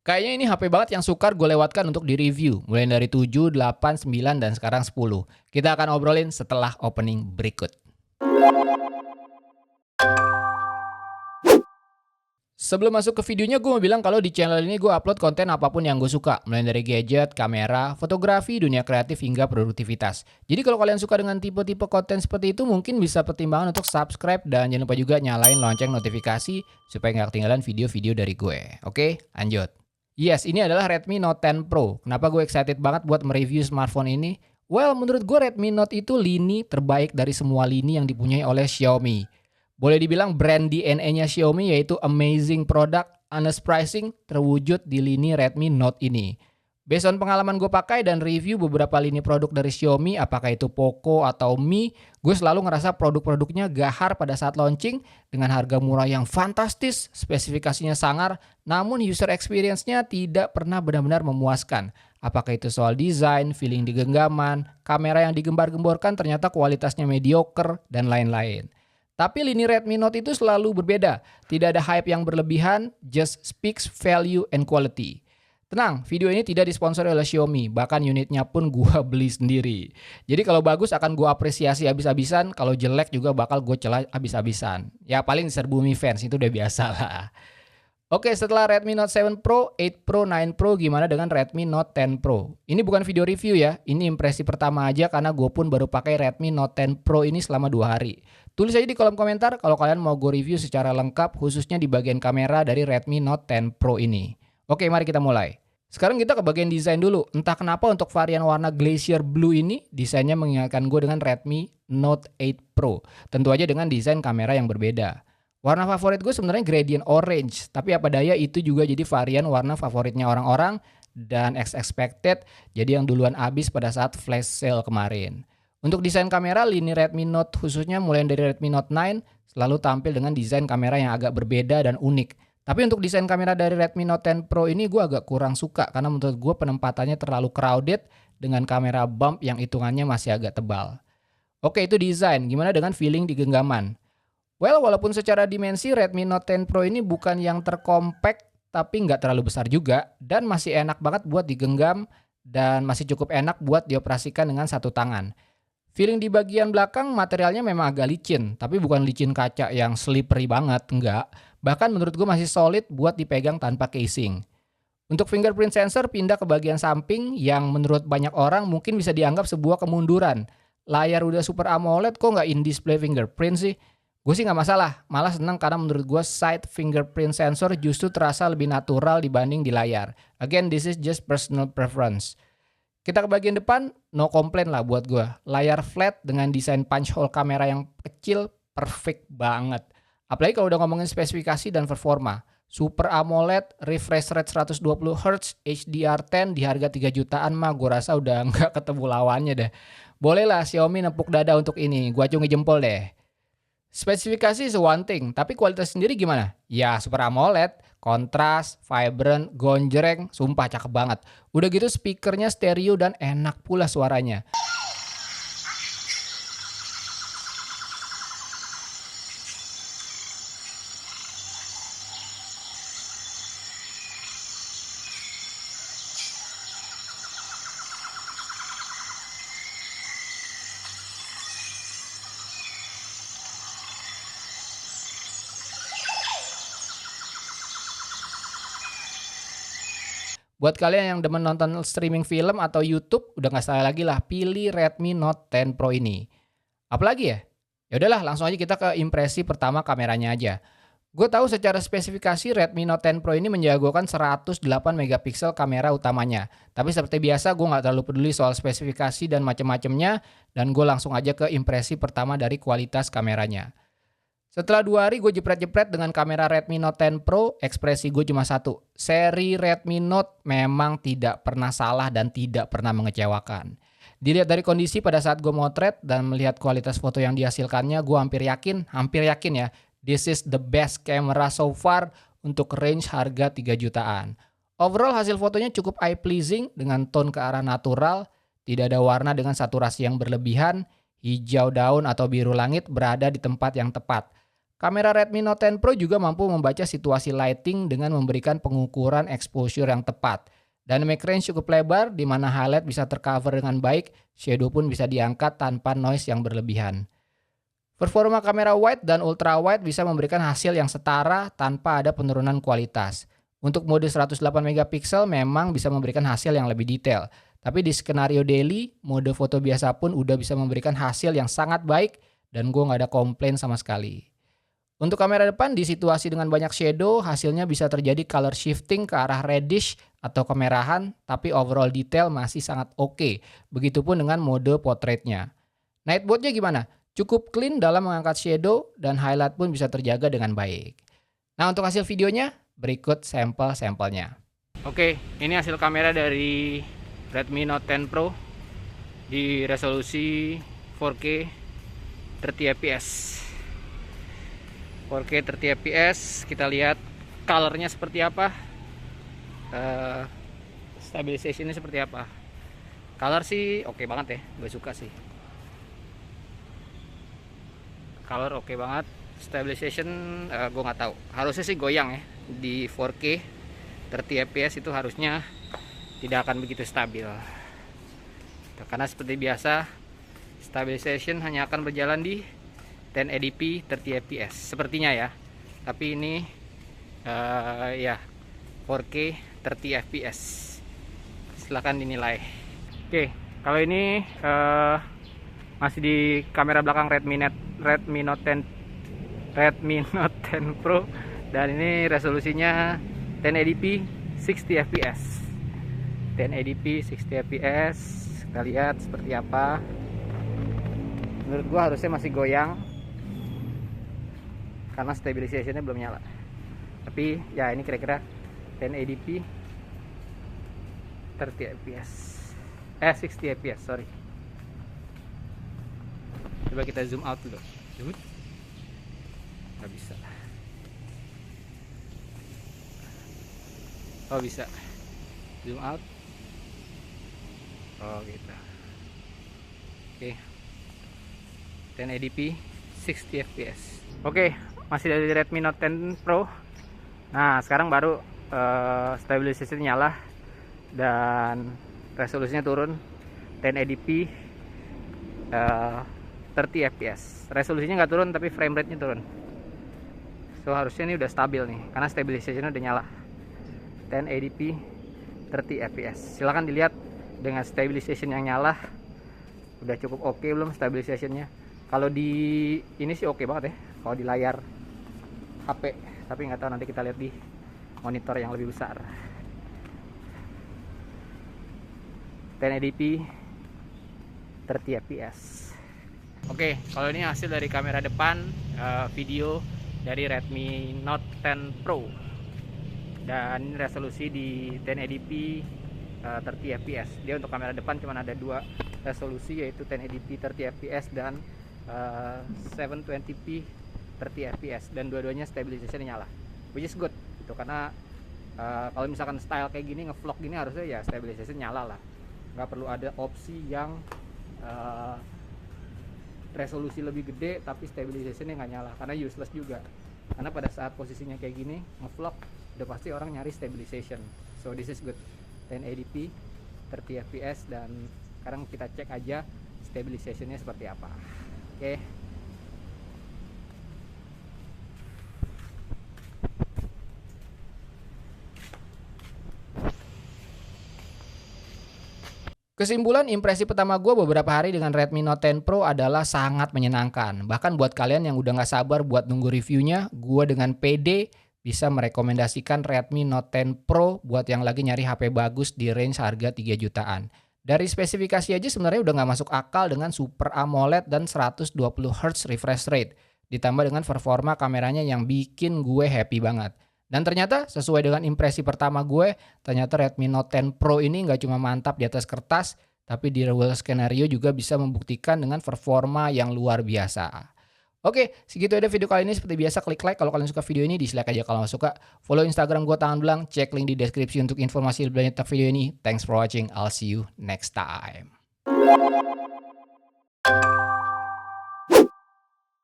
Kayaknya ini HP banget yang sukar gue lewatkan untuk di-review, mulai dari 7, 8, 9, dan sekarang 10. Kita akan obrolin setelah opening berikut. Sebelum masuk ke videonya, gue mau bilang kalau di channel ini gue upload konten apapun yang gue suka, mulai dari gadget, kamera, fotografi, dunia kreatif, hingga produktivitas. Jadi kalau kalian suka dengan tipe-tipe konten seperti itu, mungkin bisa pertimbangan untuk subscribe, dan jangan lupa juga nyalain lonceng notifikasi supaya nggak ketinggalan video-video dari gue. Oke, lanjut. Yes, ini adalah Redmi Note 10 Pro. Kenapa gue excited banget buat mereview smartphone ini? Well, menurut gue Redmi Note itu lini terbaik dari semua lini yang dipunyai oleh Xiaomi. Boleh dibilang brand DNA-nya Xiaomi yaitu amazing product, honest pricing terwujud di lini Redmi Note ini. Based on pengalaman gue pakai dan review beberapa lini produk dari Xiaomi, apakah itu Poco atau Mi, gue selalu ngerasa produk-produknya gahar pada saat launching dengan harga murah yang fantastis, spesifikasinya sangar, namun user experience-nya tidak pernah benar-benar memuaskan. Apakah itu soal desain, feeling di genggaman, kamera yang digembar-gemborkan ternyata kualitasnya mediocre, dan lain-lain. Tapi lini Redmi Note itu selalu berbeda. Tidak ada hype yang berlebihan, just speaks value and quality. Tenang, video ini tidak disponsori oleh Xiaomi, bahkan unitnya pun gua beli sendiri. Jadi kalau bagus akan gua apresiasi habis-habisan, kalau jelek juga bakal gue celah habis-habisan. Ya paling diserbu Mi fans, itu udah biasa lah. Oke, setelah Redmi Note 7 Pro, 8 Pro, 9 Pro, gimana dengan Redmi Note 10 Pro? Ini bukan video review ya, ini impresi pertama aja karena gue pun baru pakai Redmi Note 10 Pro ini selama 2 hari. Tulis aja di kolom komentar kalau kalian mau gue review secara lengkap khususnya di bagian kamera dari Redmi Note 10 Pro ini. Oke, mari kita mulai. Sekarang kita ke bagian desain dulu. Entah kenapa untuk varian warna Glacier Blue ini, desainnya mengingatkan gue dengan Redmi Note 8 Pro. Tentu aja dengan desain kamera yang berbeda. Warna favorit gue sebenarnya gradient orange, tapi apa daya itu juga jadi varian warna favoritnya orang-orang dan as expected jadi yang duluan habis pada saat flash sale kemarin. Untuk desain kamera, lini Redmi Note khususnya mulai dari Redmi Note 9 selalu tampil dengan desain kamera yang agak berbeda dan unik. Tapi untuk desain kamera dari Redmi Note 10 Pro ini gue agak kurang suka karena menurut gue penempatannya terlalu crowded dengan kamera bump yang hitungannya masih agak tebal. Oke, itu desain. Gimana dengan feeling di genggaman? Well, walaupun secara dimensi Redmi Note 10 Pro ini bukan yang terkompak, tapi nggak terlalu besar juga, dan masih enak banget buat digenggam, dan masih cukup enak buat dioperasikan dengan satu tangan. Feeling di bagian belakang materialnya memang agak licin, tapi bukan licin kaca yang slippery banget, enggak. Bahkan menurut gue masih solid buat dipegang tanpa casing. Untuk fingerprint sensor pindah ke bagian samping yang menurut banyak orang mungkin bisa dianggap sebuah kemunduran. Layar udah Super AMOLED kok nggak in-display fingerprint sih? Gue sih nggak masalah, malah seneng karena menurut gue side fingerprint sensor justru terasa lebih natural dibanding di layar. Again, this is just personal preference. Kita ke bagian depan, no complain lah buat gue. Layar flat dengan desain punch hole kamera yang kecil, perfect banget. Apalagi kalau udah ngomongin spesifikasi dan performa. Super AMOLED, refresh rate 120Hz, HDR10 di harga 3 jutaan mah gue rasa udah nggak ketemu lawannya deh. Boleh lah Xiaomi nepuk dada untuk ini, gue acungi jempol deh. Spesifikasi is one thing, tapi kualitas sendiri gimana? Ya Super AMOLED, kontras, vibrant, gonjreng, sumpah cakep banget. Udah gitu speakernya stereo dan enak pula suaranya. Buat kalian yang demen nonton streaming film atau YouTube, udah nggak salah lagi lah pilih Redmi Note 10 Pro ini. Apalagi ya? Ya udahlah, langsung aja kita ke impresi pertama kameranya aja. Gue tahu secara spesifikasi Redmi Note 10 Pro ini menjagokan 108 megapiksel kamera utamanya. Tapi seperti biasa gue nggak terlalu peduli soal spesifikasi dan macam-macamnya, dan gue langsung aja ke impresi pertama dari kualitas kameranya. Setelah 2 hari gue jepret-jepret dengan kamera Redmi Note 10 Pro, ekspresi gue cuma satu. Seri Redmi Note memang tidak pernah salah dan tidak pernah mengecewakan. Dilihat dari kondisi pada saat gue motret dan melihat kualitas foto yang dihasilkannya, gue hampir yakin ya, this is the best camera so far untuk range harga 3 jutaan. Overall hasil fotonya cukup eye pleasing dengan tone ke arah natural, tidak ada warna dengan saturasi yang berlebihan, hijau daun atau biru langit berada di tempat yang tepat. Kamera Redmi Note 10 Pro juga mampu membaca situasi lighting dengan memberikan pengukuran exposure yang tepat. Dynamic range cukup lebar, di mana highlight bisa tercover dengan baik, shadow pun bisa diangkat tanpa noise yang berlebihan. Performa kamera wide dan ultra wide bisa memberikan hasil yang setara tanpa ada penurunan kualitas. Untuk mode 108 megapiksel memang bisa memberikan hasil yang lebih detail. Tapi di skenario daily, mode foto biasa pun udah bisa memberikan hasil yang sangat baik dan gue nggak ada komplain sama sekali. Untuk kamera depan di situasi dengan banyak shadow, hasilnya bisa terjadi color shifting ke arah reddish atau kemerahan, tapi overall detail masih sangat oke. Begitupun dengan mode portraitnya. Night mode-nya gimana? Cukup clean dalam mengangkat shadow dan highlight pun bisa terjaga dengan baik. Nah, untuk hasil videonya, berikut sampel-sampelnya. Oke, ini hasil kamera dari Redmi Note 10 Pro di resolusi 4K 30 fps. 4K 30 fps, kita lihat colornya seperti apa, stabilizationnya seperti apa. Color sih oke banget ya, gue suka sih. Color oke banget, stabilization gue nggak tahu. Harusnya sih goyang ya, di 4K 30 fps itu harusnya tidak akan begitu stabil. Karena seperti biasa, stabilization hanya akan berjalan di 1080p 30 fps sepertinya ya, tapi ini ya 4K 30 fps, silahkan dinilai. Oke, kalau ini masih di kamera belakang Redmi Note 10 Pro, dan ini resolusinya 1080p 60 fps. 1080p 60 fps, kita lihat seperti apa. Menurut gua harusnya masih goyang karena stabilizationnya belum nyala. Tapi ya ini kira-kira 1080p 30 fps 60 fps, sorry. Coba kita zoom out dulu. Nggak bisa. Oh bisa. Zoom out. Oh gitu. Oke. 1080p 60 fps. Oke, masih dari Redmi Note 10 Pro. Nah, sekarang baru stabilization nyala dan resolusinya turun 1080p 30 fps. Resolusinya nggak turun tapi frame rate-nya turun. So harusnya ini udah stabil nih karena stabilization-nya udah nyala. 1080p 30 fps. Silahkan dilihat dengan stabilization yang nyala udah cukup oke belum stabilization-nya. Kalau di ini sih oke banget ya, kalau di layar HP, tapi nggak tahu, nanti kita lihat di monitor yang lebih besar. 1080p 30 fps. Oke, kalau ini hasil dari kamera depan video dari Redmi Note 10 Pro, dan resolusi di 1080p 30 fps. Dia untuk kamera depan cuma ada dua resolusi, yaitu 1080p 30 fps dan 720p 30 fps, dan dua-duanya stabilization nyala, which is good gitu. Karena kalau misalkan style kayak gini, ngevlog gini, harusnya ya stabilization nyala lah, nggak perlu ada opsi yang resolusi lebih gede tapi stabilizationnya nggak nyala, karena useless juga. Karena pada saat posisinya kayak gini ngevlog, udah pasti orang nyari stabilization. So this is good, 1080p 30 fps, dan sekarang kita cek aja stabilizationnya seperti apa. Oke. Kesimpulan impresi pertama gue beberapa hari dengan Redmi Note 10 Pro adalah sangat menyenangkan. Bahkan buat kalian yang udah gak sabar buat nunggu reviewnya, gue dengan pede bisa merekomendasikan Redmi Note 10 Pro buat yang lagi nyari HP bagus di range harga 3 jutaan. Dari spesifikasi aja sebenarnya udah gak masuk akal dengan Super AMOLED dan 120Hz refresh rate. Ditambah dengan performa kameranya yang bikin gue happy banget. Dan ternyata sesuai dengan impresi pertama gue, ternyata Redmi Note 10 Pro ini nggak cuma mantap di atas kertas, tapi di real skenario juga bisa membuktikan dengan performa yang luar biasa. Oke, segitu aja video kali ini. Seperti biasa, klik like kalau kalian suka video ini, dislike aja kalau nggak suka. Follow Instagram gue Tangan Belang, cek link di deskripsi untuk informasi lebih lanjut tentang video ini. Thanks for watching, I'll see you next time.